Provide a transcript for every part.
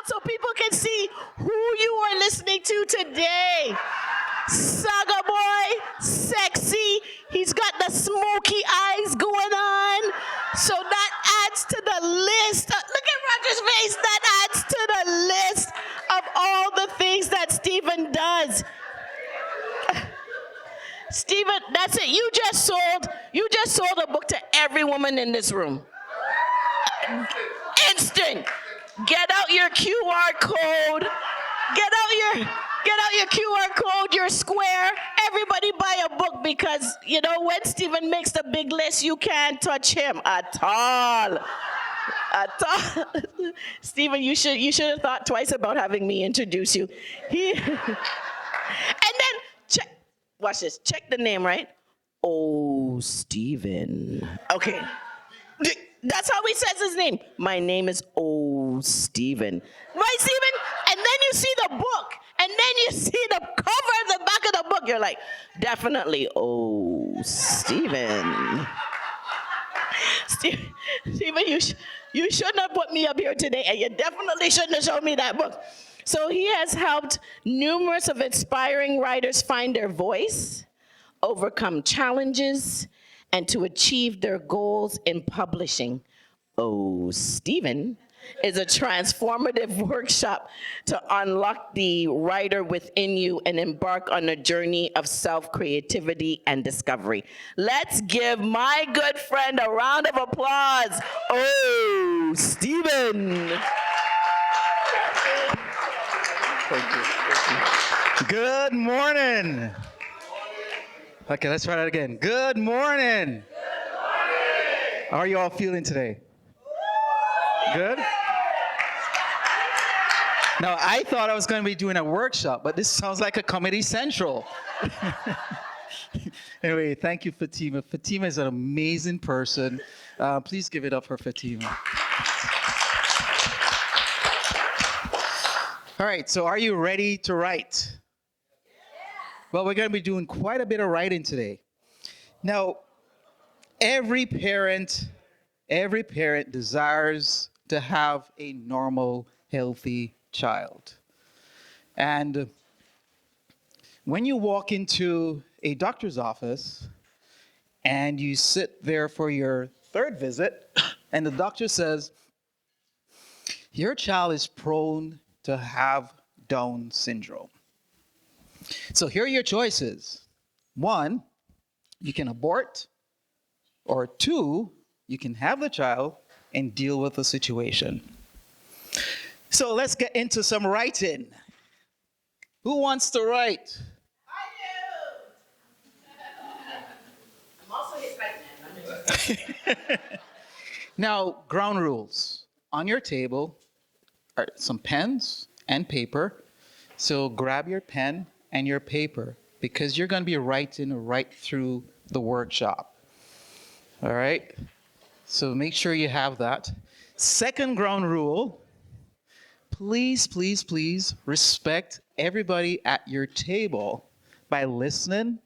so people can see who you are listening to today. Saga boy, sexy. He's got the smoky eyes going on. So that adds to the list. Look at Roger's face. That adds to the list of all the things that Stephen does. Stephen, that's it. You just sold a book to every woman in this room. Instant. Get out your QR code. Get out your QR code, your square. Everybody buy a book because, you know, when Stephen makes the big list, you can't touch him at all. At all. Stephen, you should have thought twice about having me introduce you. And then watch this. Check the name, right? Oh, Stephen. Okay. That's how he says his name. My name is Stephen. Right, Stephen? And then you see the book. And then you see the cover, the back of the book. You're like, definitely, Stephen. Stephen, you shouldn't have put me up here today. And you definitely shouldn't have shown me that book. So he has helped numerous of inspiring writers find their voice, overcome challenges, and to achieve their goals in publishing. Stephen is a transformative workshop to unlock the writer within you and embark on a journey of self-creativity and discovery. Let's give my good friend a round of applause. Stephen. Thank you. Good morning. Okay, let's try that again. Good morning. How are you all feeling today? Good? Now, I thought I was going to be doing a workshop, but this sounds like a Comedy Central. Anyway, thank you, Fatima. Fatima is an amazing person. Please give it up for Fatima. All right, so are you ready to write? Well, we're going to be doing quite a bit of writing today. Now, every parent desires to have a normal, healthy child. And when you walk into a doctor's office and you sit there for your third visit, and the doctor says, your child is prone to have Down syndrome. So here are your choices. 1, you can abort, or 2, you can have the child and deal with the situation. So let's get into some writing. Who wants to write? I do. I'm also his right man. Now, ground rules. On your table are some pens and paper. So grab your pen and your paper because you're going to be writing right through the workshop. All right? So make sure you have that. Second ground rule, please, please, please respect everybody at your table by listening.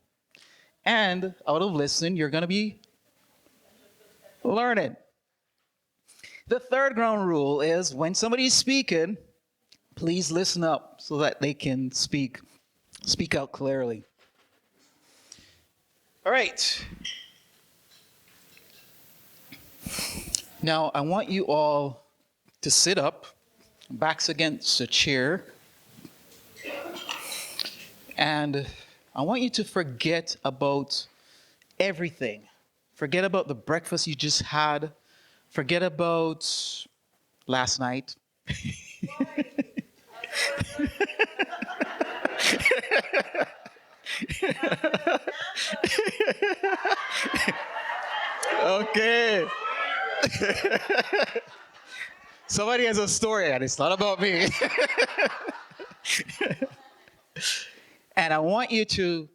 And out of listening, you're going to be learning. The third ground rule is when somebody's speaking, please listen up so that they can speak out clearly. All right. Now, I want you all to sit up, backs against a chair, and I want you to forget about everything. Forget about the breakfast you just had. Forget about last night. Okay. Somebody has a story and it's not about me. And I want you to,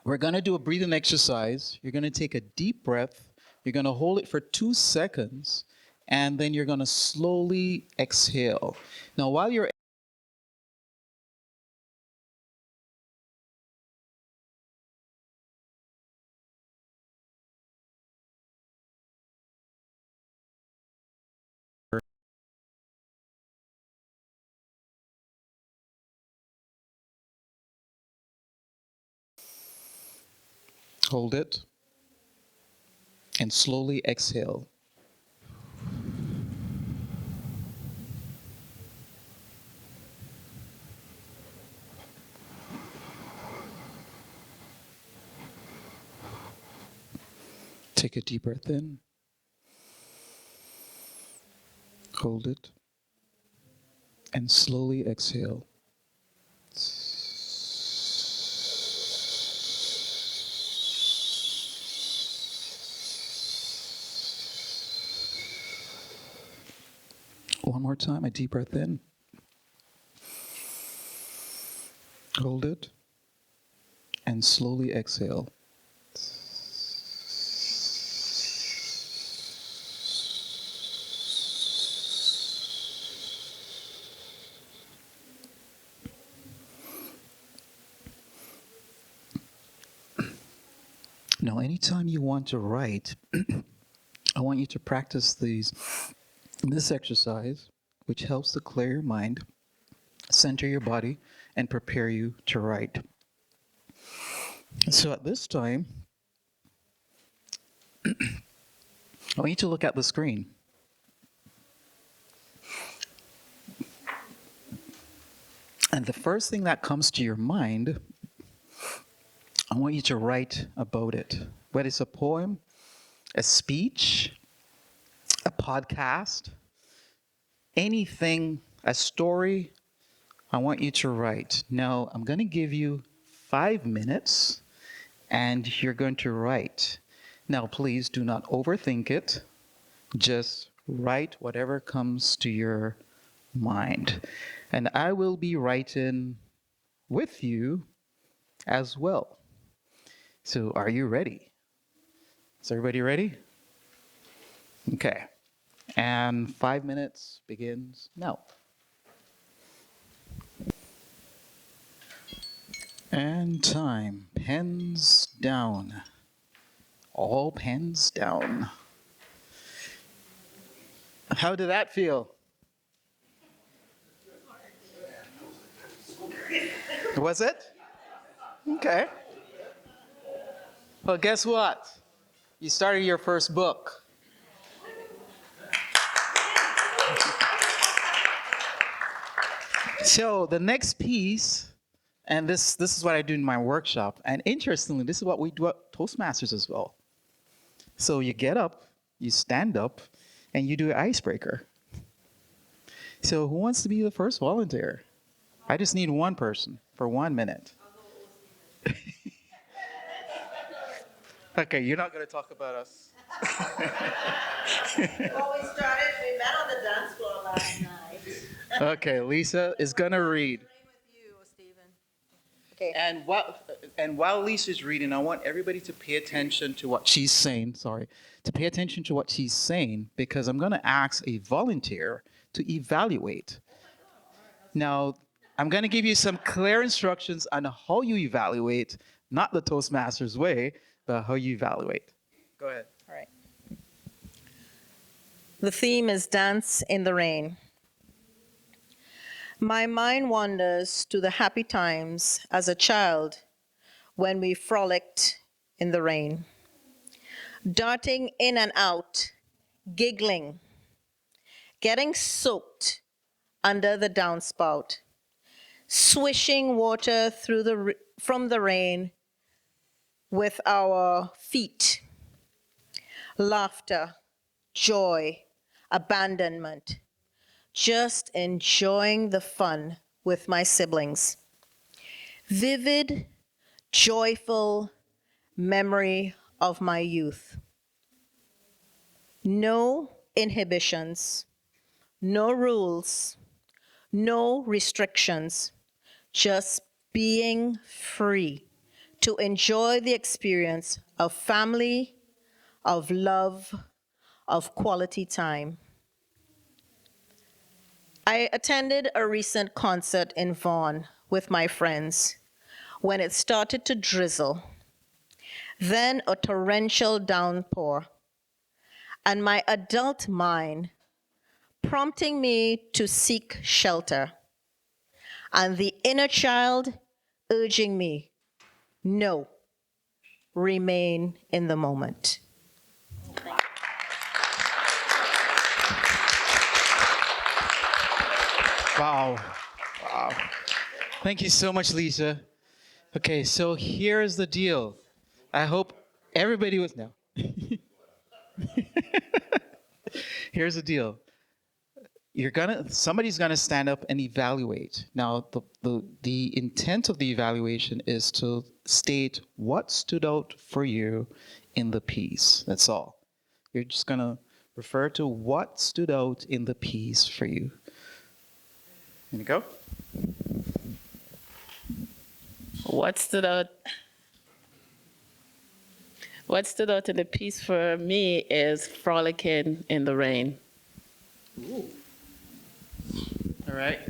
we're going to do a breathing exercise. You're going to take a deep breath. You're going to hold it for 2 seconds. And then you're going to slowly exhale. Now, while you're Hold it. And slowly exhale. Take a deep breath in. Hold it. And slowly exhale. One more time, a deep breath in. Hold it. And slowly exhale. Now, anytime you want to write, I want you to practice this exercise, which helps to clear your mind, center your body, and prepare you to write. So at this time, I want you to look at the screen. And the first thing that comes to your mind, I want you to write about it. Whether it's a poem, a speech, a podcast, anything, a story, I want you to write. Now, I'm going to give you 5 minutes and you're going to write. Now, please do not overthink it. Just write whatever comes to your mind. And I will be writing with you as well. So, are you ready? Is everybody ready? Okay. And 5 minutes begins now. And time. Pens down. All pens down. How did that feel? Was it? Okay. Well, guess what? You started your first book. So the next piece, and this is what I do in my workshop, and interestingly, this is what we do at Toastmasters as well. So you get up, you stand up, and you do an icebreaker. So who wants to be the first volunteer? I just need one person for 1 minute. Okay, you're not going to talk about us. Well, we started, we met on the dance floor last night. Okay, Lisa is going to read. Okay. And while Lisa's reading, I want everybody to pay attention to what she's saying. To pay attention to what she's saying, because I'm going to ask a volunteer to evaluate. Now, I'm going to give you some clear instructions on how you evaluate, not the Toastmasters way, but how you evaluate. Go ahead. All right. The theme is Dance in the Rain. My mind wanders to the happy times as a child when we frolicked in the rain, darting in and out, giggling, getting soaked under the downspout, swishing water through from the rain with our feet, laughter, joy, abandonment, just enjoying the fun with my siblings. Vivid, joyful memory of my youth. No inhibitions, no rules, no restrictions, just being free to enjoy the experience of family, of love, of quality time. I attended a recent concert in Vaughan with my friends when it started to drizzle, then a torrential downpour, and my adult mind prompting me to seek shelter, and the inner child urging me, no, remain in the moment. Wow. Wow. Thank you so much, Lisa. Okay, so here's the deal. I hope everybody was no. Here's the deal. Somebody's gonna stand up and evaluate. Now, the intent of the evaluation is to state what stood out for you in the piece. That's all. You're just gonna refer to what stood out in the piece for you. Here you go. What stood out? What stood out in the piece for me is frolicking in the rain. Ooh. All right.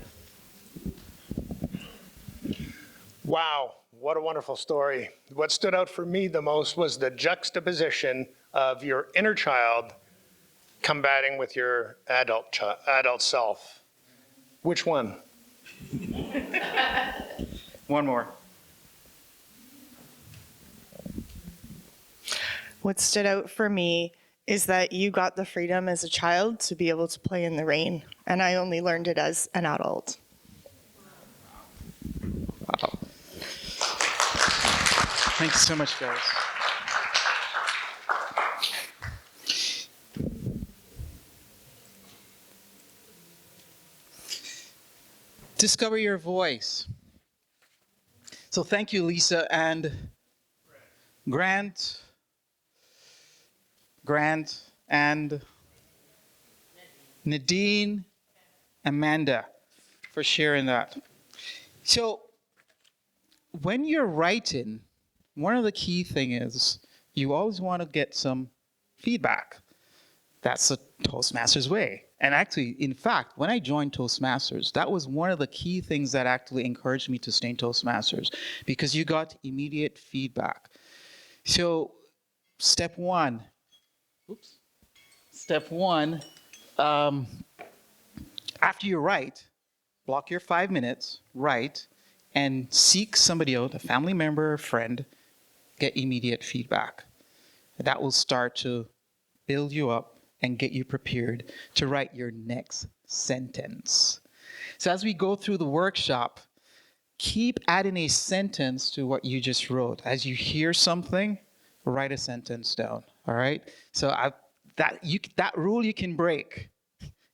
Wow, what a wonderful story. What stood out for me the most was the juxtaposition of your inner child combating with your adult self. Which one? One more. What stood out for me is that you got the freedom as a child to be able to play in the rain, and I only learned it as an adult. Wow. Thanks so much, guys. Discover your voice. So thank you, Lisa and Grant, and Nadine, Amanda, for sharing that. So when you're writing, one of the key thing is you always want to get some feedback. That's the Toastmasters way. And actually, in fact, when I joined Toastmasters, that was one of the key things that actually encouraged me to stay in Toastmasters, because you got immediate feedback. So step one, after you write, block your 5 minutes, write, and seek somebody out, a family member, a friend, get immediate feedback. That will start to build you up and get you prepared to write your next sentence. So as we go through the workshop, keep adding a sentence to what you just wrote. As you hear something, write a sentence down. All right? So that rule you can break.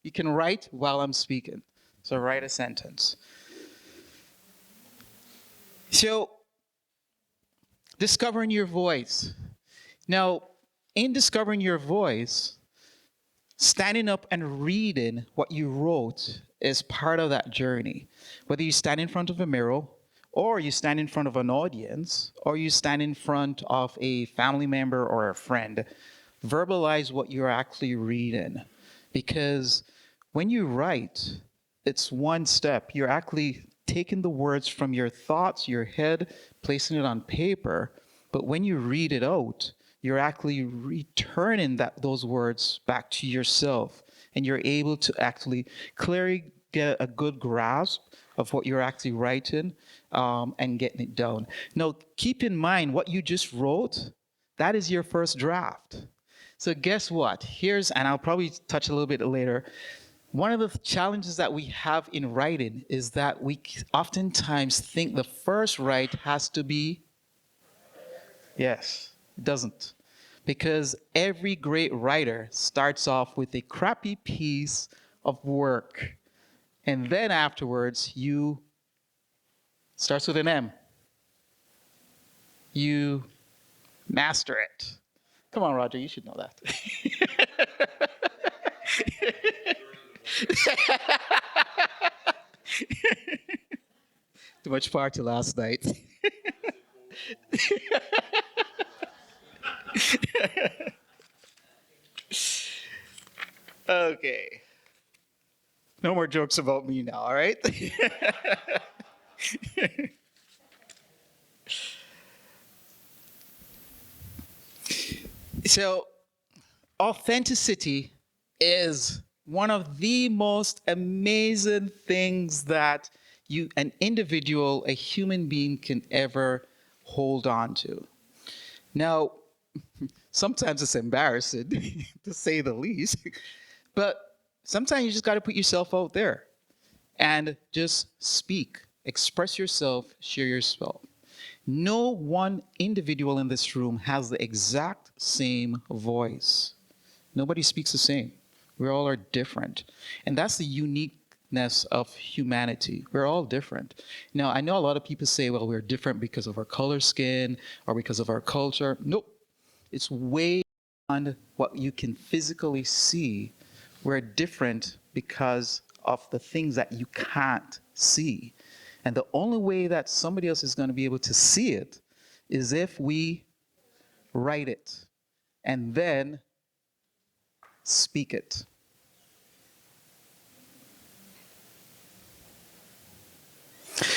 You can write while I'm speaking. So write a sentence. So discovering your voice. Now, in discovering your voice, standing up and reading what you wrote is part of that journey. Whether you stand in front of a mirror, or you stand in front of an audience, or you stand in front of a family member or a friend, verbalize what you're actually reading. Because when you write, it's one step. You're actually taking the words from your thoughts, your head, placing it on paper. But when you read it out, you're actually returning those words back to yourself. And you're able to actually clearly get a good grasp of what you're actually writing and getting it down. Now, keep in mind what you just wrote, that is your first draft. So guess what? And I'll probably touch a little bit later. One of the challenges that we have in writing is that we oftentimes think the first write has to be, yes, it doesn't. Because every great writer starts off with a crappy piece of work. And then afterwards, starts with an M. You master it. Come on, Roger, you should know that. Too much party last night. Okay. No more jokes about me now, all right? So, authenticity is one of the most amazing things that an individual, a human being can ever hold on to. Now, sometimes it's embarrassing, to say the least, but sometimes you just got to put yourself out there and just speak, express yourself, share yourself. No one individual in this room has the exact same voice. Nobody speaks the same. We all are different. And that's the uniqueness of humanity. We're all different. Now, I know a lot of people say, well, we're different because of our color skin or because of our culture. Nope. It's way beyond what you can physically see. We're different because of the things that you can't see. And the only way that somebody else is going to be able to see it is if we write it and then speak it.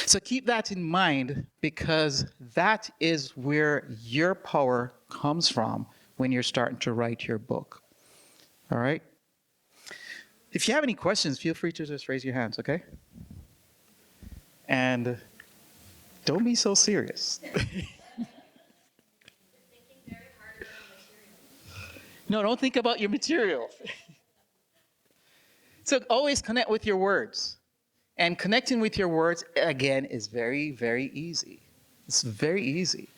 So keep that in mind, because that is where your power comes from when you're starting to write your book. All right? If you have any questions, feel free to just raise your hands, okay? And don't be so serious. No, don't think about your material. So always connect with your words. And connecting with your words, again, is very, very easy. It's very easy.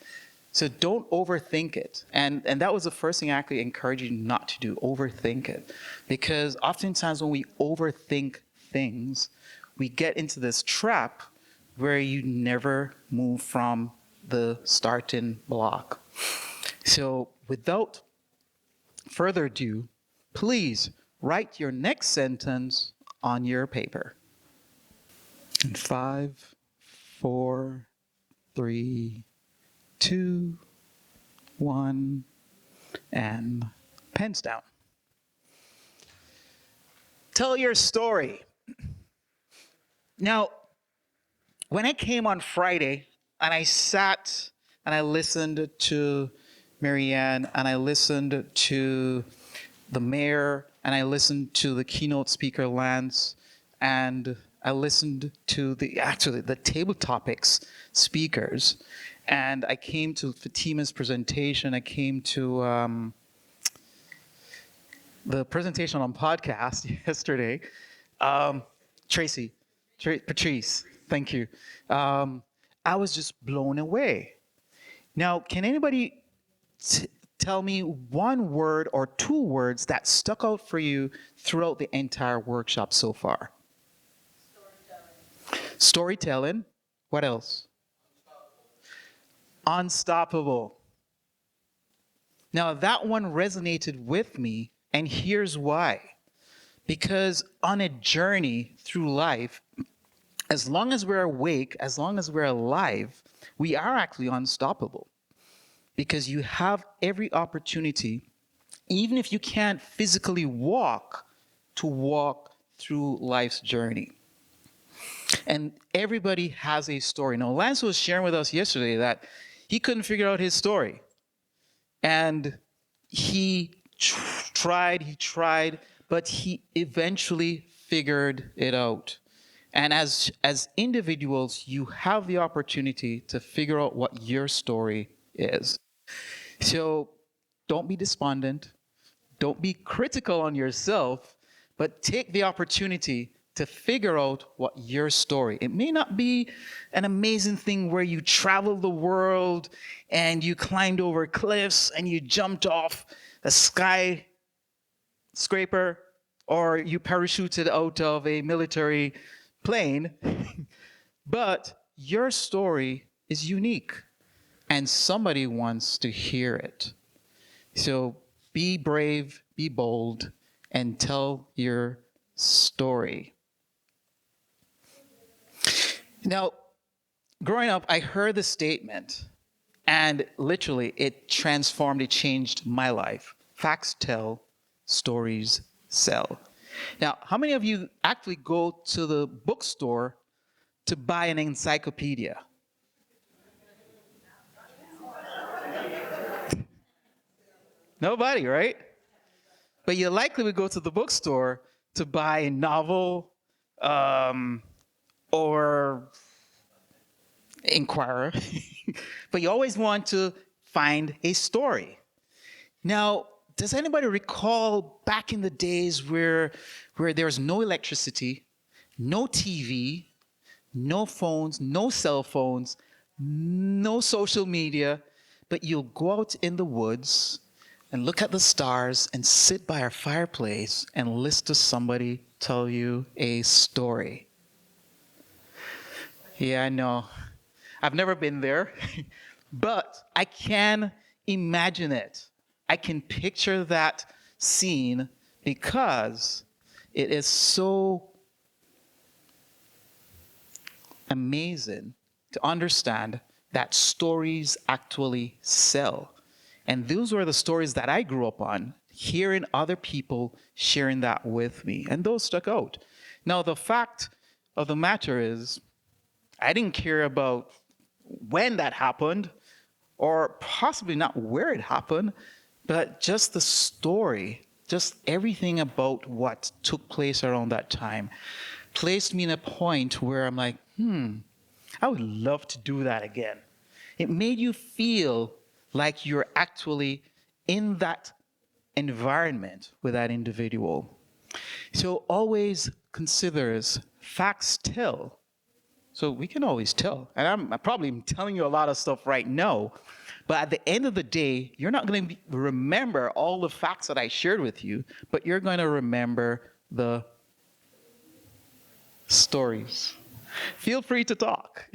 So don't overthink it. And that was the first thing I actually encourage you not to do, overthink it. Because oftentimes when we overthink things, we get into this trap where you never move from the starting block. So without further ado, please write your next sentence on your paper. In 5, 4, 3, 2, 1, and pens down. Tell your story. Now, when I came on Friday and I sat and I listened to Marianne and I listened to the mayor and I listened to the keynote speaker Lance and I listened to the table topics speakers, and I came to Fatima's presentation. I came to the presentation on podcast yesterday. Patrice, thank you. I was just blown away. Now, can anybody tell me one word or two words that stuck out for you throughout the entire workshop so far? Storytelling. What else? Unstoppable. Now, that one resonated with me, and here's why. Because on a journey through life, as long as we're awake, as long as we're alive, we are actually unstoppable. Because you have every opportunity, even if you can't physically walk, to walk through life's journey. And everybody has a story. Now, Lance was sharing with us yesterday that he couldn't figure out his story. And he tried, but he eventually figured it out. And as individuals, you have the opportunity to figure out what your story is. So don't be despondent. Don't be critical on yourself, but take the opportunity to figure out what your story. It may not be an amazing thing where you traveled the world and you climbed over cliffs and you jumped off a skyscraper or you parachuted out of a military plane, but your story is unique and somebody wants to hear it. So be brave, be bold, and tell your story. Now, growing up, I heard the statement, and literally it transformed, it changed my life. Facts tell, stories sell. Now, how many of you actually go to the bookstore to buy an encyclopedia? Nobody, right? But you likely would go to the bookstore to buy a novel or Inquirer. But you always want to find a story. Now, does anybody recall back in the days where there was no electricity, no TV, no phones, no cell phones, no social media, but you'll go out in the woods and look at the stars and sit by a fireplace and listen to somebody tell you a story? Yeah, I know. I've never been there, but I can imagine it. I can picture that scene because it is so amazing to understand that stories actually sell. And those were the stories that I grew up on, hearing other people sharing that with me, and those stuck out. Now, the fact of the matter is, I didn't care about when that happened, or possibly not where it happened, but just the story, just everything about what took place around that time placed me in a point where I'm like, I would love to do that again. It made you feel like you're actually in that environment with that individual. So always considers facts tell. So we can always tell. And I'm probably telling you a lot of stuff right now. But at the end of the day, you're not going to remember all the facts that I shared with you, but you're going to remember the stories. Feel free to talk.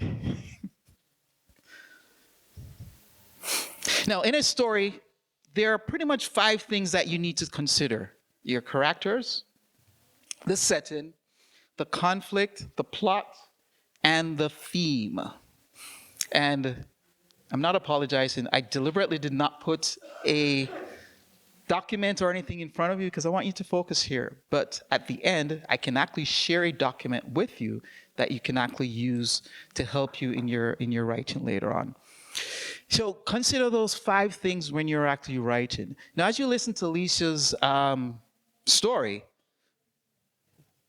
Now, in a story, there are pretty much 5 things that you need to consider: your characters, the setting, the conflict, the plot, and the theme. And I'm not apologizing. I deliberately did not put a document or anything in front of you because I want you to focus here. But at the end, I can actually share a document with you that you can actually use to help you in your writing later on. So consider those 5 things when you're actually writing. Now, as you listen to Lisa's story,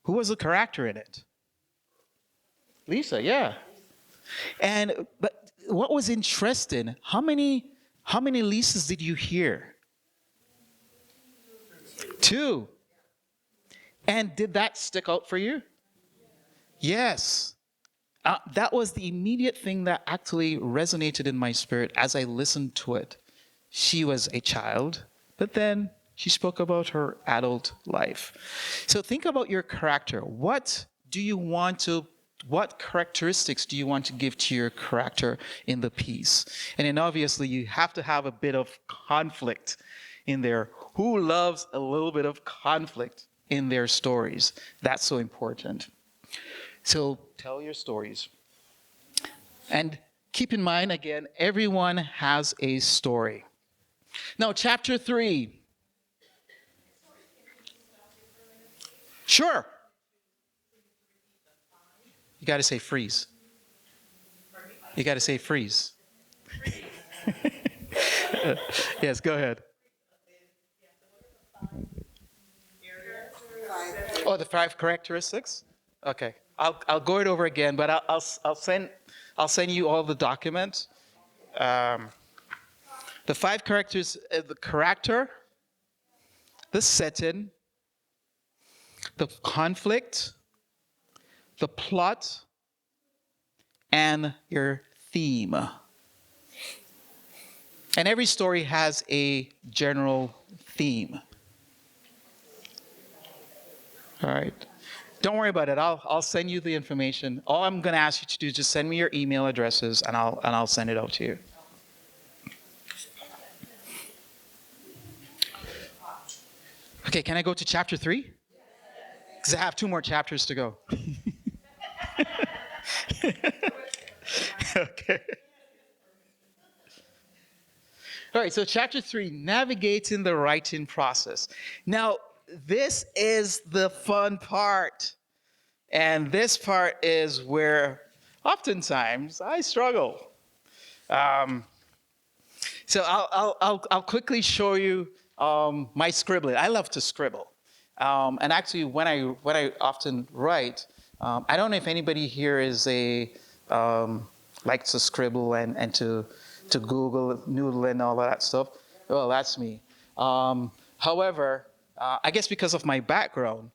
who was the character in it? Lisa, yeah. But what was interesting, how many Lisas did you hear? 2. And did that stick out for you? Yes. That was the immediate thing that actually resonated in my spirit as I listened to it. She was a child, but then she spoke about her adult life. So think about your character. What characteristics do you want to give to your character in the piece? And then obviously you have to have a bit of conflict in there. Who loves a little bit of conflict in their stories? That's so important. So tell your stories. And keep in mind, again, everyone has a story. Now, chapter 3. Sure. You got to say freeze. You got to say freeze. Yes, go ahead. Oh, the 5 characteristics? Okay. I'll go it over again, but I'll send you all the documents. The 5 characters: the character, the setting, the conflict, the plot, and your theme. And every story has a general theme. All right. Don't worry about it. I'll send you the information. All I'm going to ask you to do is just send me your email addresses, and I'll send it out to you. Okay, can I go to chapter 3? Because I have 2 more chapters to go. Okay. All right, so chapter 3, navigating the writing process. Now, this is the fun part. And this part is where oftentimes I struggle. So I'll quickly show you my scribbling. I love to scribble. And actually, when I often write, I don't know if anybody here is likes to scribble and to to Google, Noodle, and all of that stuff. Well, that's me. However, I guess because of my background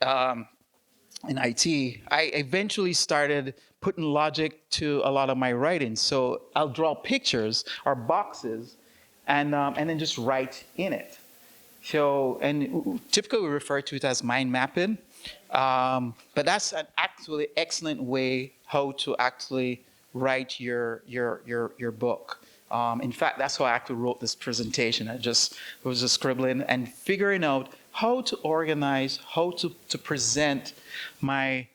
in IT, I eventually started putting logic to a lot of my writing. So I'll draw pictures or boxes, and then just write in it. So, and typically we refer to it as mind mapping, but that's an actually excellent way how to actually write your book. In fact, that's how I actually wrote this presentation. I was just scribbling and figuring out how to organize, how to present my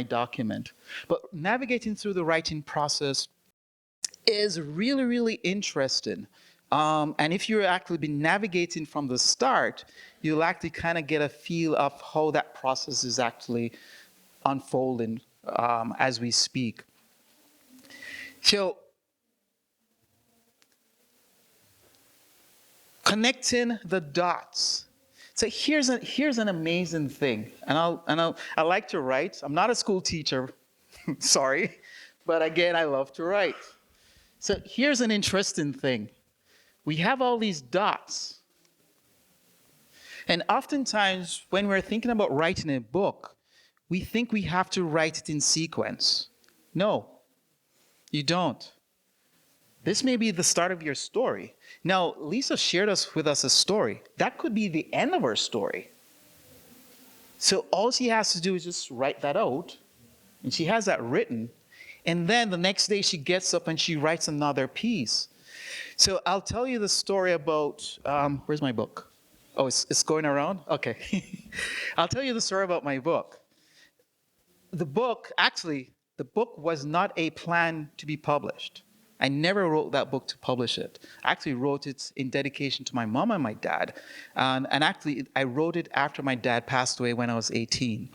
document. But navigating through the writing process is really, really interesting. And if you're actually been navigating from the start, you'll actually kind of get a feel of how that process is actually unfolding as we speak. So, connecting the dots. So here's an amazing thing, and I like to write. I'm not a school teacher, sorry, but again, I love to write. So here's an interesting thing. We have all these dots. And oftentimes, when we're thinking about writing a book, we think we have to write it in sequence. No, you don't. This may be the start of your story. Now, Lisa shared with us a story. That could be the end of her story. So all she has to do is just write that out, and she has that written, and then the next day she gets up and she writes another piece. So I'll tell you the story about, where's my book? Oh, it's going around? Okay. I'll tell you the story about my book. The book was not a plan to be published. I never wrote that book to publish it. I actually wrote it in dedication to my mom and my dad. And actually, I wrote it after my dad passed away when I was 18.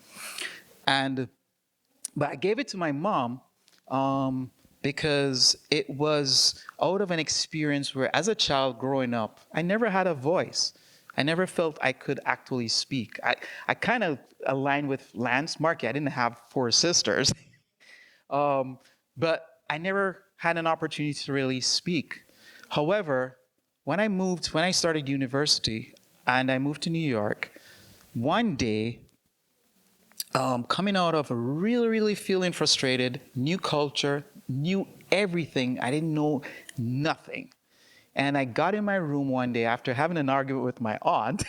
But I gave it to my mom because it was out of an experience where, as a child growing up, I never had a voice. I never felt I could actually speak. I kind of aligned with Lance Markey. I didn't have 4 sisters. But I never had an opportunity to really speak. However, when I started university and I moved to New York, one day, coming out of a really, really feeling frustrated, new culture, new everything, I didn't know nothing. And I got in my room one day after having an argument with my aunt,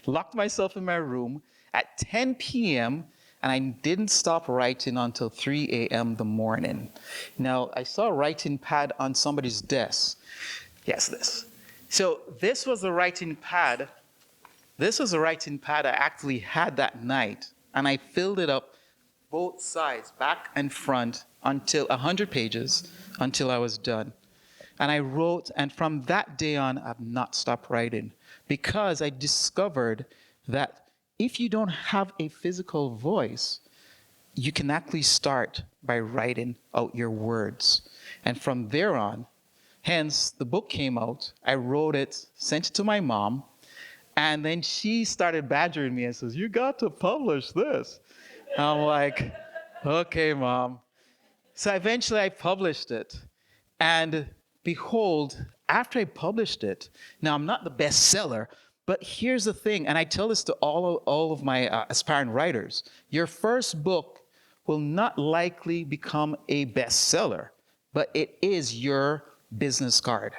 locked myself in my room at 10 p.m., and I didn't stop writing until 3 a.m. the morning. Now, I saw a writing pad on somebody's desk. Yes, this. So this was the writing pad. This was the writing pad I actually had that night, and I filled it up both sides, back and front, until 100 pages, until I was done. And I wrote, and from that day on, I've not stopped writing, because I discovered that if you don't have a physical voice, you can actually start by writing out your words. And from there on, hence the book came out, I wrote it, sent it to my mom, and then she started badgering me and says, "You got to publish this." And I'm like, "Okay, Mom." So eventually I published it. And behold, after I published it, now I'm not the bestseller, but here's the thing, and I tell this to all of my aspiring writers. Your first book will not likely become a bestseller, but it is your business card,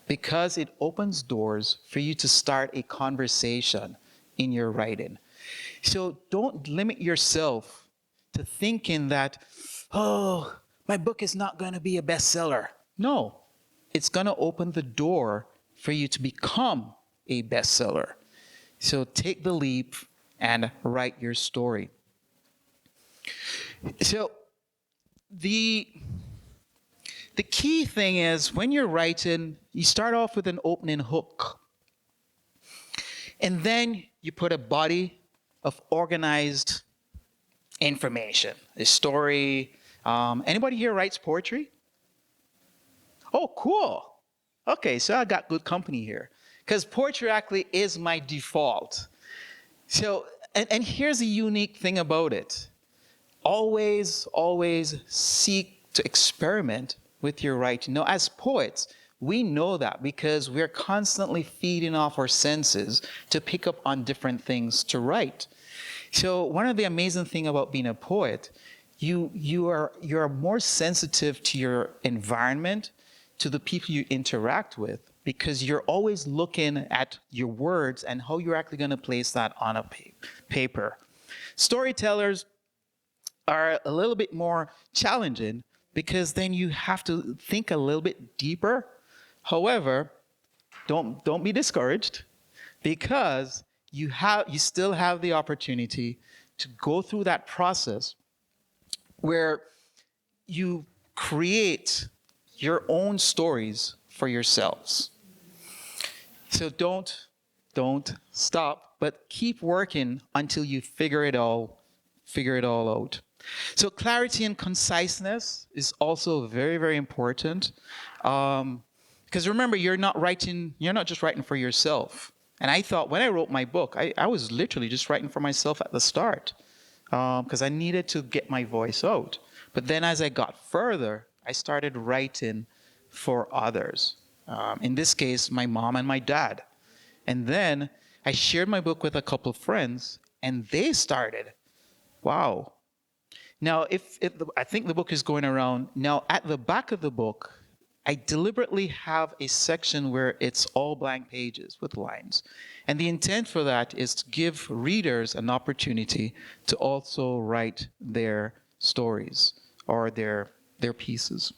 because it opens doors for you to start a conversation in your writing. So don't limit yourself to thinking that, oh, my book is not going to be a bestseller. No, it's going to open the door for you to become a bestseller. So take the leap and write your story. So the key thing is, when you're writing, you start off with an opening hook. And then you put a body of organized information, a story. Anybody here writes poetry? Oh, cool. Okay, so I got good company here, because poetry actually is my default. So, and here's the unique thing about it. Always seek to experiment with your writing. Now, as poets, we know that because we're constantly feeding off our senses to pick up on different things to write. So one of the amazing things about being a poet, you're more sensitive to your environment, to the people you interact with, because you're always looking at your words and how you're actually going to place that on a paper. Storytellers are a little bit more challenging because then you have to think a little bit deeper. However, don't be discouraged, because you still have the opportunity to go through that process where you create your own stories for yourselves. So don't stop, but keep working until you figure it all out. So clarity and conciseness is also very, very important. Because remember, you're not just writing for yourself. And I thought when I wrote my book, I was literally just writing for myself at the start, because I needed to get my voice out. But then as I got further, I started writing for others. In this case, my mom and my dad. And then I shared my book with a couple of friends, and they started, wow. Now, I think the book is going around. Now, at the back of the book, I deliberately have a section where it's all blank pages with lines. And the intent for that is to give readers an opportunity to also write their stories or their pieces.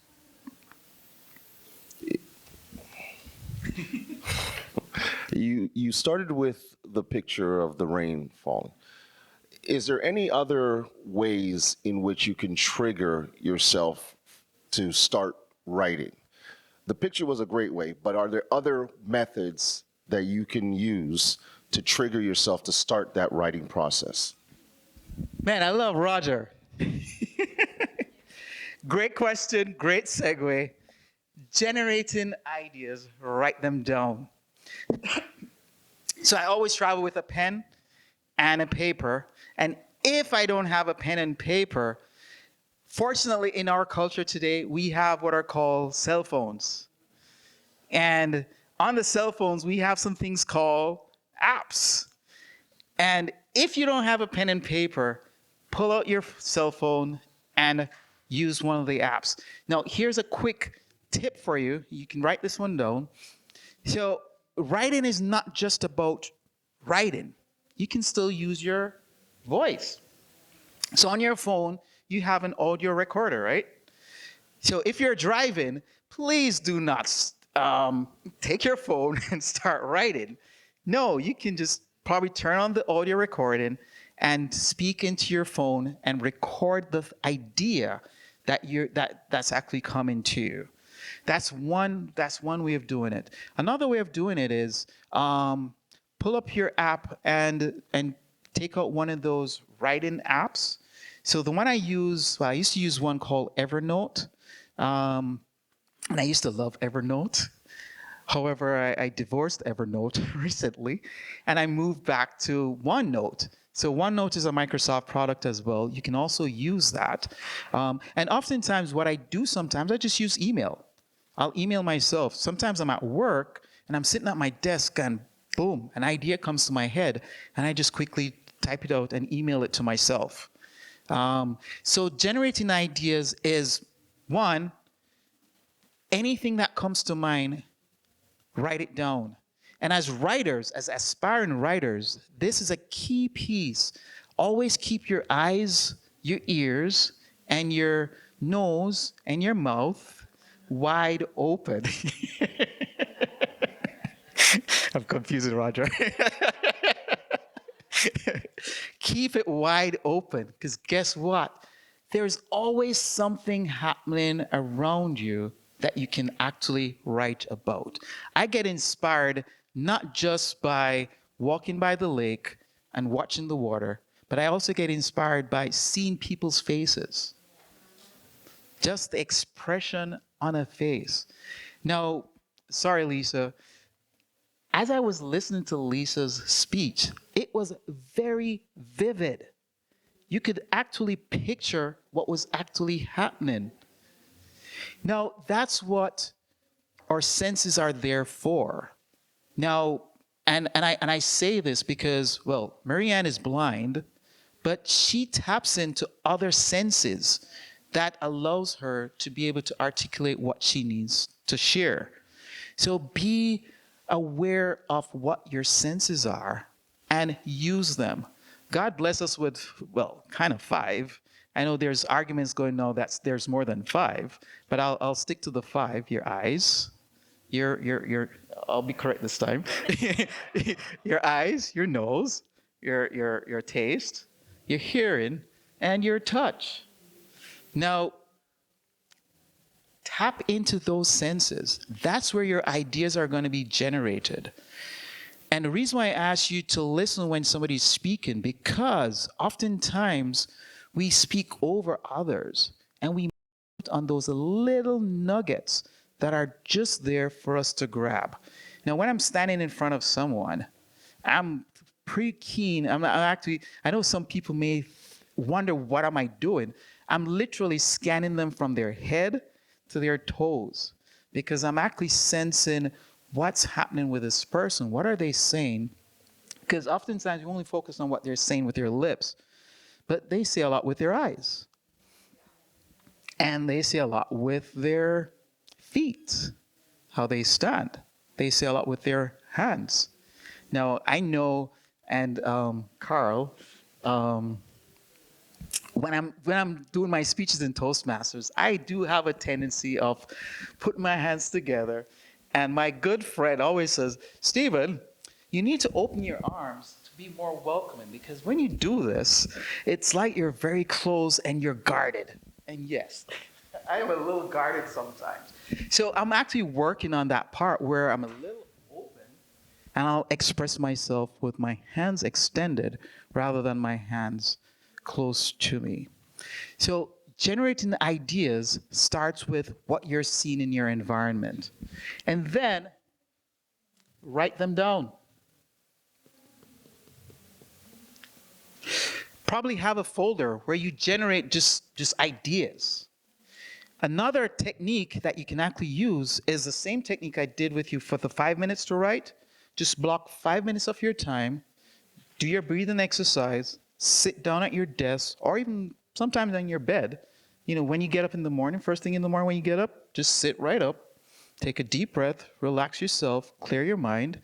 You started with the picture of the rain falling. Is there any other ways in which you can trigger yourself to start writing? The picture was a great way, but are there other methods that you can use to trigger yourself to start that writing process? Man, I love Roger. Great question, great segue. Generating ideas, write them down. So I always travel with a pen and a paper. And if I don't have a pen and paper, fortunately in our culture today, we have what are called cell phones. And on the cell phones, we have some things called apps. And if you don't have a pen and paper, pull out your cell phone and use one of the apps. Now, here's a quick tip for you. You can write this one down. So writing is not just about writing. You can still use your voice. So on your phone, you have an audio recorder, right? So if you're driving, please do not take your phone and start writing. No, you can just probably turn on the audio recording and speak into your phone and record the idea that's actually coming to you. That's one way of doing it. Another way of doing it is pull up your app and take out one of those writing apps. So the one I used to use one called Evernote. And I used to love Evernote. However, I divorced Evernote recently, and I moved back to OneNote. So OneNote is a Microsoft product as well. You can also use that. And oftentimes what I do sometimes, I just use email. I'll email myself. Sometimes I'm at work, and I'm sitting at my desk, and boom, an idea comes to my head, and I just quickly type it out and email it to myself. So generating ideas is, one, anything that comes to mind, write it down. And as writers, as aspiring writers, this is a key piece. Always keep your eyes, your ears, and your nose and your mouth wide open. I'm confusing Roger. Keep it wide open, because guess what? There's always something happening around you that you can actually write about. I get inspired not just by walking by the lake and watching the water, but I also get inspired by seeing people's faces. Just the expression on a face. Now, sorry, Lisa. As I was listening to Lisa's speech, it was very vivid. You could actually picture what was actually happening. Now, that's what our senses are there for. Now, and I say this because, well, Marianne is blind, but she taps into other senses that allows her to be able to articulate what she needs to share. So be aware of what your senses are and use them. God bless us with, well, kind of five. I know there's arguments going now that there's more than five, but I'll stick to the five. Your eyes, your I'll be correct this time. Your eyes, your nose, your taste, your hearing, and your touch. Now, tap into those senses. That's where your ideas are going to be generated. And the reason why I ask you to listen when somebody's speaking, because oftentimes we speak over others and we miss on those little nuggets that are just there for us to grab. Now, when I'm standing in front of someone, I'm pretty keen. I'm actually, I know some people may wonder, what am I doing? I'm literally scanning them from their head to their toes, because I'm actually sensing what's happening with this person. What are they saying? Because oftentimes you only focus on what they're saying with their lips, but they say a lot with their eyes. And they say a lot with their feet, how they stand. They say a lot with their hands. Now, I know, and Carl, when I'm doing my speeches in Toastmasters, I do have a tendency of putting my hands together. And my good friend always says, Stephen, you need to open your arms to be more welcoming, because when you do this, it's like you're very close and you're guarded. And yes, I am a little guarded sometimes. So I'm actually working on that part where I'm a little open and I'll express myself with my hands extended rather than my hands close to me. So generating ideas starts with what you're seeing in your environment. And then write them down. Probably have a folder where you generate just ideas. Another technique that you can actually use is the same technique I did with you for the 5 minutes to write. Just block 5 minutes of your time, do your breathing exercise, sit down at your desk, or even sometimes on your bed. You know, when you get up in the morning, first thing in the morning when you get up, just sit right up, take a deep breath, relax yourself, clear your mind,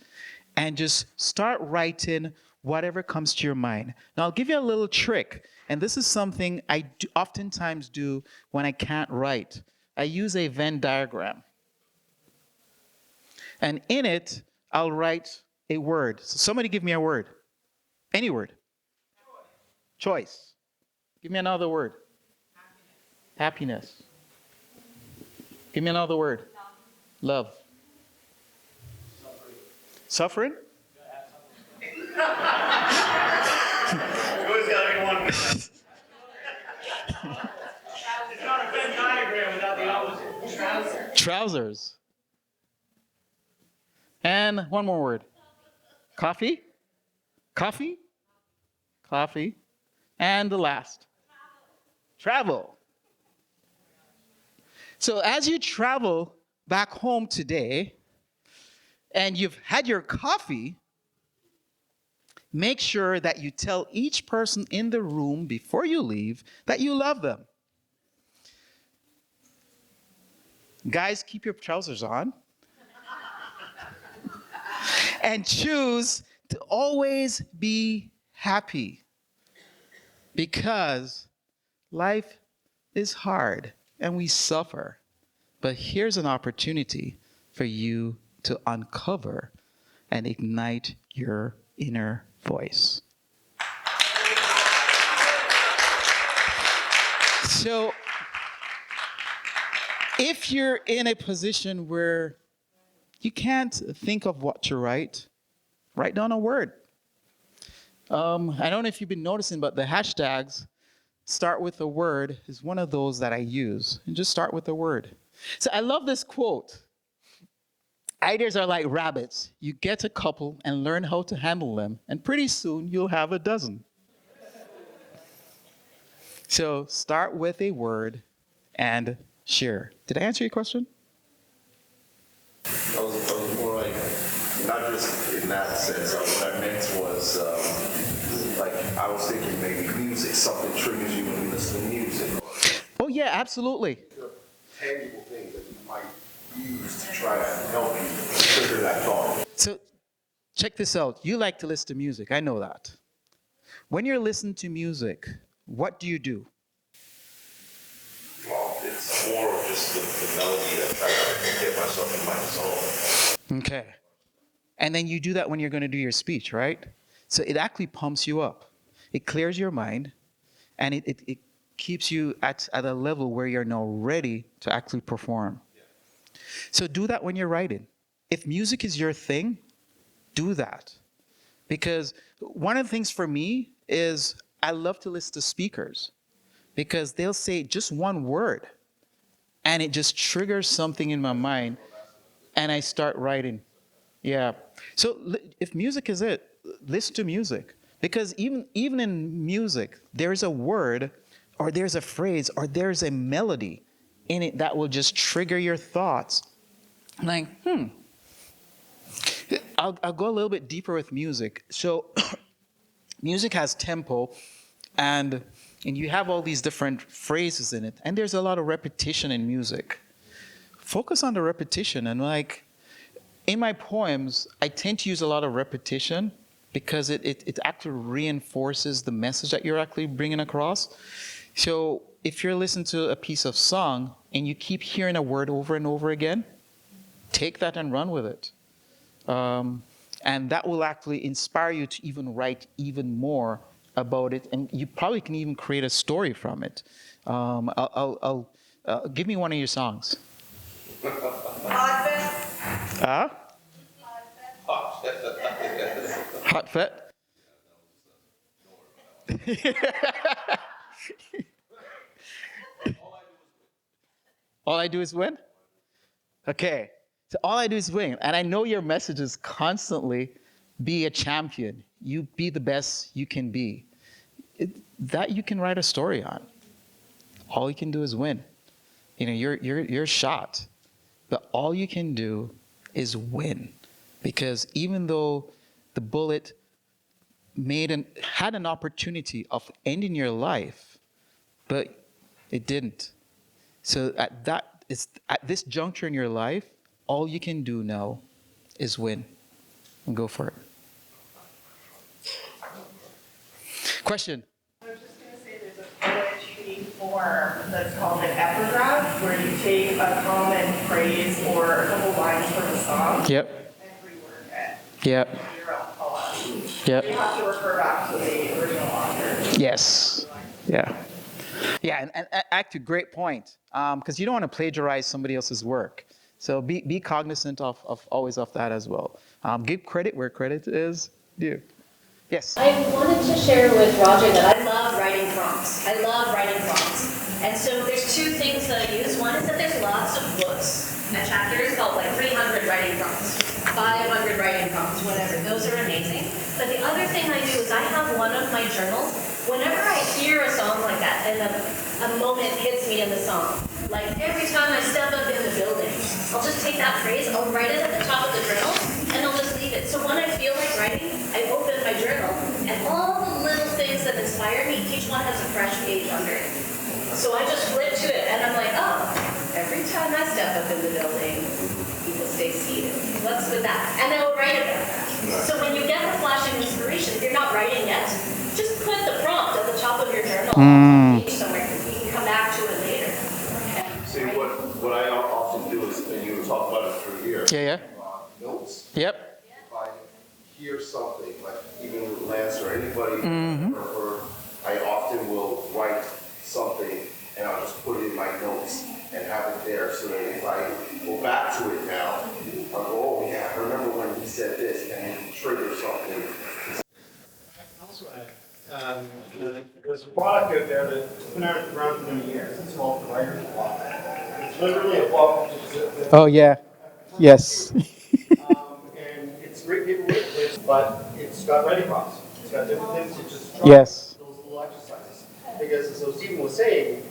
and just start writing whatever comes to your mind. Now, I'll give you a little trick, and this is something I oftentimes do when I can't write. I use a Venn diagram. And in it, I'll write a word. So somebody give me a word. Any word. Choice. Give me another word. Happiness. Give me another word. Love. Suffering? Trousers. And one more word. Coffee? Coffee? Coffee. And the last. Travel. So as you travel back home today and you've had your coffee, make sure that you tell each person in the room before you leave that you love them. Guys, keep your trousers on. And choose to always be happy, because life is hard and we suffer. But here's an opportunity for you to uncover and ignite your inner voice. So, if you're in a position where you can't think of what to write down a word. I don't know if you've been noticing, but the hashtags start with a word is one of those that I use. And just start with a word. So I love this quote. Ideas are like rabbits. You get a couple and learn how to handle them, and pretty soon you'll have a dozen. So start with a word and Sure. Did I answer your question? I was more like, not just in that sense. What I meant was, like, I was thinking maybe music, something triggers you when you listen to music. Oh, yeah, absolutely. Tangible things that you might use to try to help you trigger that thought. So check this out. You like to listen to music. I know that. When you're listening to music, what do you do? Well, it's more of just the melody that try to get myself in my zone. Okay. And then you do that when you're going to do your speech, right? So it actually pumps you up. It clears your mind, and it keeps you at a level where you're now ready to actually perform. So do that when you're writing. If music is your thing, do that. Because one of the things for me is I love to listen to speakers because they'll say just one word and it just triggers something in my mind and I start writing. Yeah. So if music is it, listen to music. Because even in music, there's a word or there's a phrase or there's a melody in it that will just trigger your thoughts. Like, I'll go a little bit deeper with music. So music has tempo and you have all these different phrases in it. And there's a lot of repetition in music. Focus on the repetition. And like in my poems, I tend to use a lot of repetition because it actually reinforces the message that you're actually bringing across. So if you're listening to a piece of song and you keep hearing a word over and over again, take that and run with it. And that will actually inspire you to even write even more about it. And you probably can even create a story from it. Give me one of your songs. Huh? Hot Fit? All I do is win? Okay. So all I do is win. And I know your message is constantly be a champion. You be the best you can be. That you can write a story on. All you can do is win. You know, you're shot. But all you can do is win. Because even though the bullet had an opportunity of ending your life, but it didn't. So at this juncture in your life, all you can do now is win and go for it. Question? I was just going to say there's a poetry form that's called an epigraph, where you take a common phrase or a couple lines from a song Yep. and rework it. Yep. into your own poem. Yep. You have to refer back to the original author. Yes. Yeah. Yeah, and actually, great point. Because you don't want to plagiarize somebody else's work. So be cognizant of always of that as well. Give credit where credit is due. Yes. I wanted to share with Roger that I love writing prompts. I love writing prompts. And so there's two things that I use. One is that there's lots of books and chapters called like 300 writing prompts, 500 writing prompts, whatever. Those are amazing. But the other thing I do is I have one of my journals. Whenever I hear a song like that and a moment hits me in the song, like every time I step up in the building, I'll just take that phrase, I'll write it at the top of the journal, and I'll just leave it. So when I feel like writing, I open my journal, and all the little things that inspire me, each one has a fresh page under it. So I just flip to it, and I'm like, oh, every time I step up in the building, people stay seated. What's with that? And I will write about that. So when you get the flash of inspiration, if you're not writing yet, just put the prompt at the top of your journal, page somewhere. You can come back to it later. See, what I often do is, and you talk about it through here. Yeah. Notes. Yep. If I hear something, like even with Lance or anybody, or I often will write something and I'll just put it in my notes and have it there so that if I go back to it now, I'll go, oh yeah, I remember when he said this, and it triggers something. Also, there's a product out there that's been around for many years. It's called the Writer's Block. It's literally a book. Oh, yeah. Yes. And it's great paperweight, but it's got writing prompts. It's got different things to just try. Yes. Those little exercises. Because as Stephen was saying,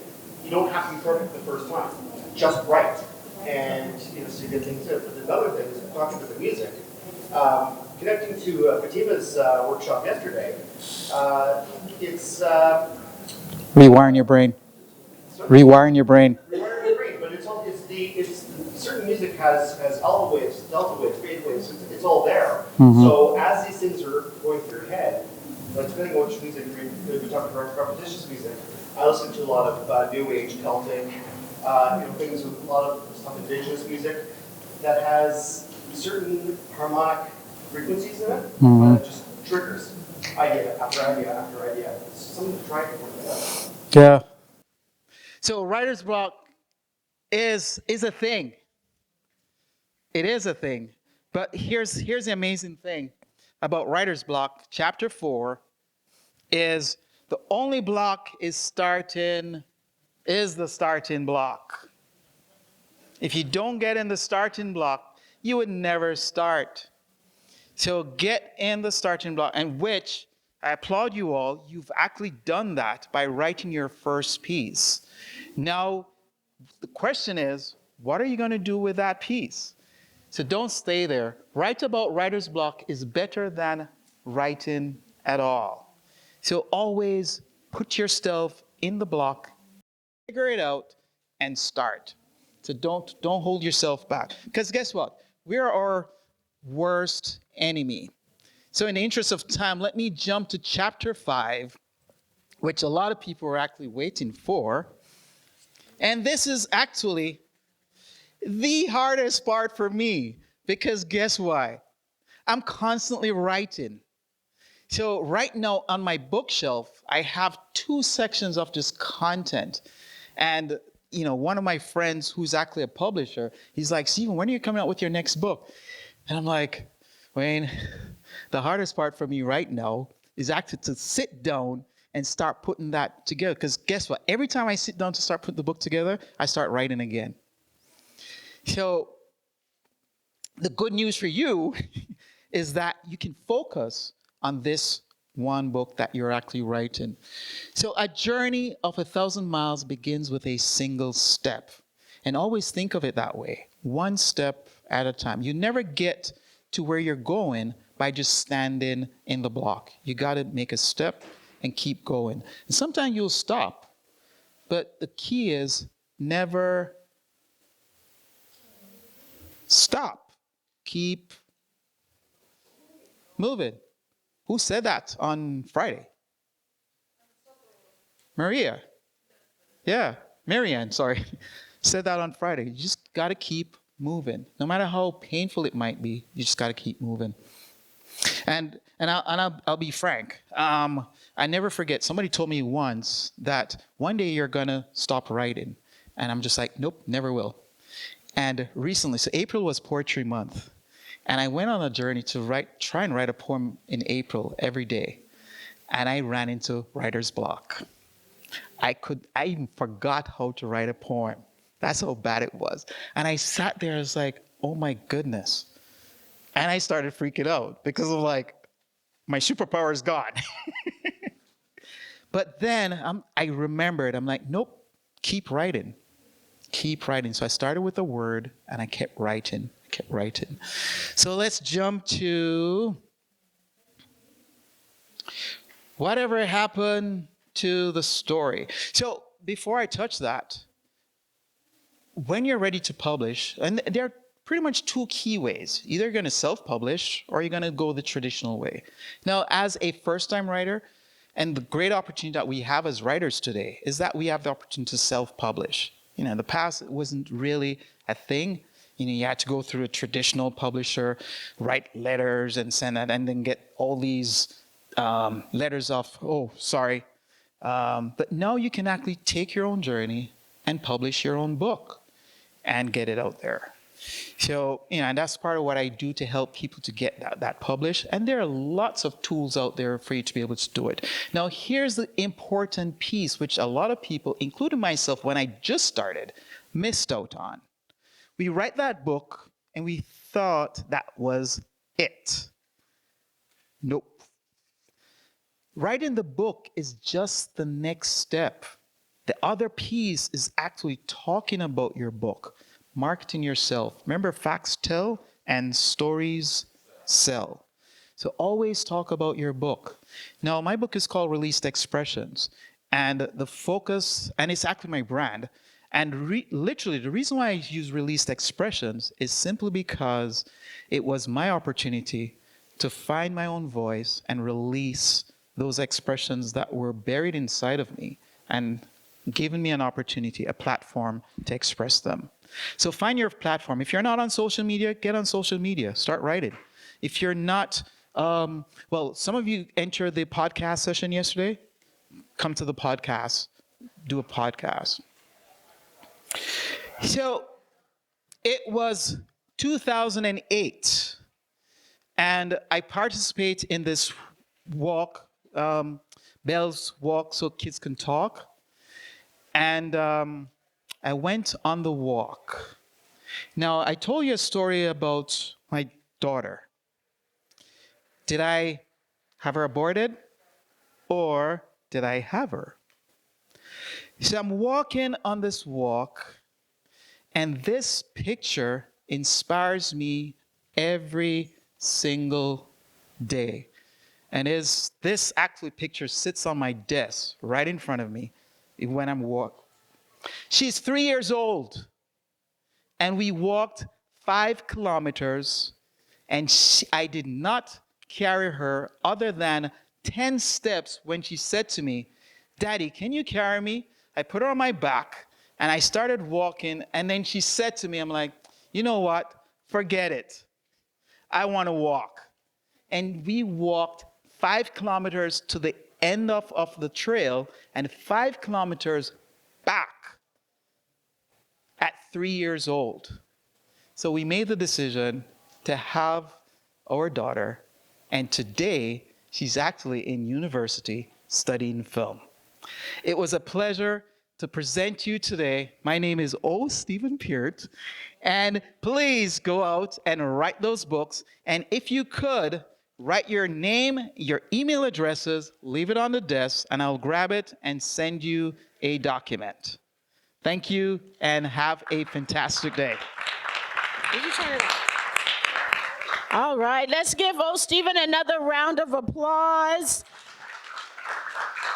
you don't have to be perfect the first time. just write. And it's a good thing too. But another thing is talking to the music. Connecting to Fatima's workshop yesterday, it's Rewiring your brain. sorry? Rewiring your brain. Rewiring your brain, but it's certain music has alpha waves, delta waves, beta waves. It's all there. So as these things are going through your head, like depending on which music you're talking about, repetitious music. I listen to a lot of New Age, Celtic, things with a lot of stuff indigenous music that has certain harmonic frequencies in it, and it just triggers idea after idea after idea. It's something to try for. Yeah. So writer's block is a thing. It is a thing. But here's the amazing thing about writer's block. Chapter 4 is the only block is the starting block. If you don't get in the starting block, you would never start. So get in the starting block, and which I applaud you all. You've actually done that by writing your first piece. Now, the question is, what are you going to do with that piece? So don't stay there. Write about writer's block is better than writing at all. So always put yourself in the block, figure it out, and start. So don't hold yourself back. Because guess what? We're our worst enemy. So in the interest of time, let me jump to chapter 5, which a lot of people are actually waiting for. And this is actually the hardest part for me, because guess why? I'm constantly writing. So right now on my bookshelf, I have 2 sections of this content. And one of my friends who's actually a publisher, he's like, Stephen, when are you coming out with your next book? And I'm like, Wayne, the hardest part for me right now is actually to sit down and start putting that together. Because guess what? Every time I sit down to start putting the book together, I start writing again. So the good news for you is that you can focus on this one book that you're actually writing. So a journey of 1,000 miles begins with a single step. And always think of it that way, one step at a time. You never get to where you're going by just standing in the block. You got to make a step and keep going. And sometimes you'll stop, but the key is never stop. Keep moving. Who said that on Friday? Maria. Yeah, Marianne, sorry. Said that on Friday. You just got to keep moving. No matter how painful it might be, you just got to keep moving. And I'll be frank. I never forget, somebody told me once that one day you're going to stop writing. And I'm just like, nope, never will. And recently, so April was Poetry Month. And I went on a journey to try and write a poem in April every day. And I ran into writer's block. I even forgot how to write a poem. That's how bad it was. And I sat there, I was like, oh my goodness. And I started freaking out because of my superpower is gone. But then I remembered, I'm like, nope, keep writing. Keep writing. So I started with a word and I kept writing. So let's jump to whatever happened to the story. So before I touch that, when you're ready to publish, and there are pretty much 2 key ways. Either you're going to self-publish or you're going to go the traditional way. Now, as a first-time writer, and the great opportunity that we have as writers today is that we have the opportunity to self-publish. In the past, it wasn't really a thing. You had to go through a traditional publisher, write letters and send that, and then get all these letters of, oh, sorry. But now you can actually take your own journey and publish your own book and get it out there. So, and that's part of what I do to help people to get that published. And there are lots of tools out there for you to be able to do it. Now, here's the important piece, which a lot of people, including myself, when I just started, missed out on. We write that book and we thought that was it. Nope. Writing the book is just the next step. The other piece is actually talking about your book, marketing yourself. Remember, facts tell and stories sell. So always talk about your book. Now, my book is called Released Expressions, and the focus, and it's actually my brand. And literally, the reason why I use Released Expressions is simply because it was my opportunity to find my own voice and release those expressions that were buried inside of me and given me an opportunity, a platform to express them. So find your platform. If you're not on social media, get on social media. Start writing. If you're not, well, some of you entered the podcast session yesterday. Come to the podcast. Do a podcast. So it was 2008, and I participate in this walk, Bell's Walk So Kids Can Talk. And I went on the walk. Now, I told you a story about my daughter. Did I have her aborted, or did I have her? So I'm walking on this walk, and this picture inspires me every single day. And this actually picture sits on my desk right in front of me when I'm walking. She's 3 years old, and we walked 5 kilometers, and I did not carry her other than 10 steps when she said to me, "Daddy, can you carry me?" I put her on my back, and I started walking, and then she said to me, I'm like, "You know what? Forget it. I want to walk." And we walked 5 kilometers to the end of the trail and 5 kilometers back at 3 years old. So we made the decision to have our daughter, and today she's actually in university studying film. It was a pleasure to present you today. My name is O. Stephen Peart, and please go out and write those books. And if you could, write your name, your email addresses, leave it on the desk, and I'll grab it and send you a document. Thank you, and have a fantastic day. Did you turn it off? All right, let's give O. Stephen another round of applause.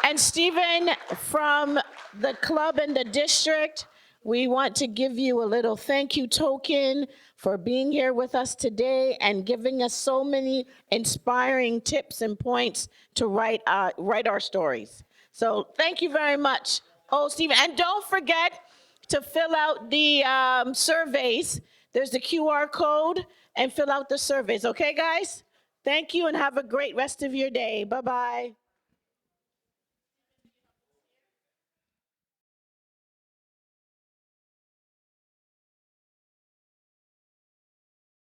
And Stephen, from the club and the district, we want to give you a little thank you token for being here with us today and giving us so many inspiring tips and points to write our stories. So thank you very much, O. Stephen. And don't forget to fill out the surveys. There's the QR code, and fill out the surveys. Okay, guys? Thank you, and have a great rest of your day. Bye-bye.